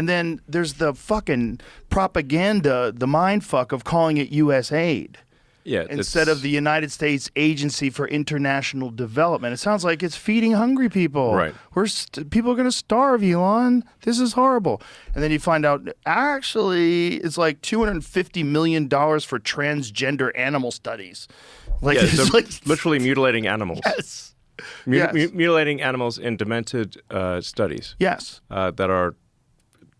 And then there's the fucking propaganda, the mind fuck of calling it U.S. aid. Yeah, instead of the United States Agency for International Development. It sounds like it's feeding hungry people. Right. People are going to starve, Elon. This is horrible. And then you find out, actually, it's like $250 million for transgender animal studies. Like, yeah, it's like literally mutilating animals. Yes. Yes. Mutilating animals in demented studies. Yes. That are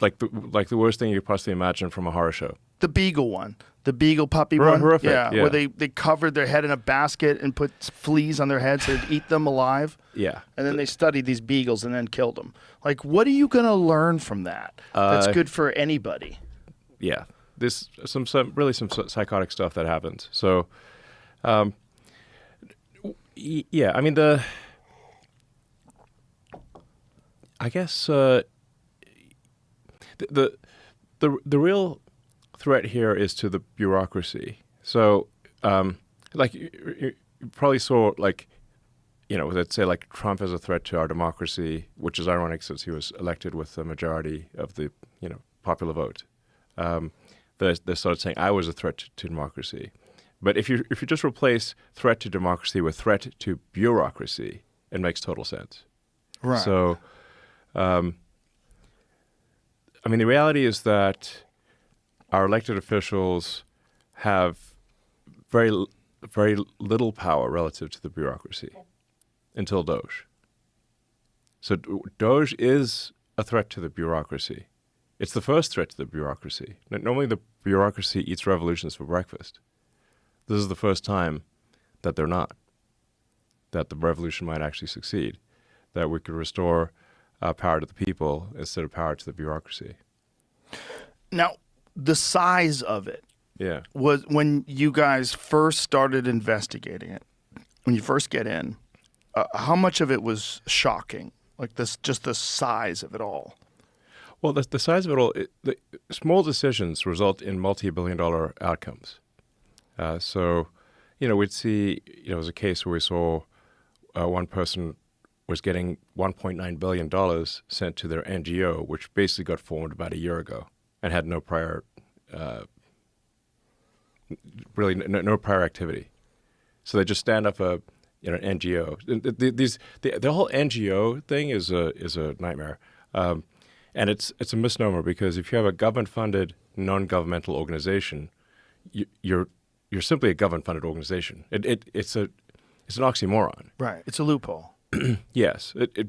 like the worst thing you could possibly imagine from a horror show. The beagle one. The beagle puppy one? Horrific, yeah, yeah. where they covered their head in a basket and put fleas on their heads so they'd eat them alive. Yeah. And then they studied these beagles and then killed them. Like, what are you going to learn from that that's good for anybody? Yeah. There's some psychotic stuff that happens. So, yeah, I mean, I guess the real threat here is to the bureaucracy. So, like you probably saw, like, let's say like Trump as a threat to our democracy, which is ironic since he was elected with the majority of the popular vote. They started saying I was a threat to democracy. But if you just replace threat to democracy with threat to bureaucracy, it makes total sense. Right. So, I mean, the reality is that our elected officials have very little power relative to the bureaucracy until Doge. So Doge is a threat to the bureaucracy. It's the first threat to the bureaucracy. Normally the bureaucracy eats revolutions for breakfast. This is the first time that they're not, that the revolution might actually succeed, that we could restore power to the people instead of power to the bureaucracy. Now, the size of it Yeah. was when you guys first started investigating it, when you first get in, how much of it was shocking? Like just the size of it all? Well, the size of it all, the small decisions result in multi-billion-dollar outcomes. So, we'd see, it was a case where we saw one person was getting $1.9 billion sent to their NGO, which basically got formed about a year ago and had no prior, no prior activity. So they just stand up an NGO. The whole NGO thing is a nightmare, and it's a misnomer because if you have a government-funded non-governmental organization, you're simply a government-funded organization. It's an oxymoron. Right. It's a loophole. Yes,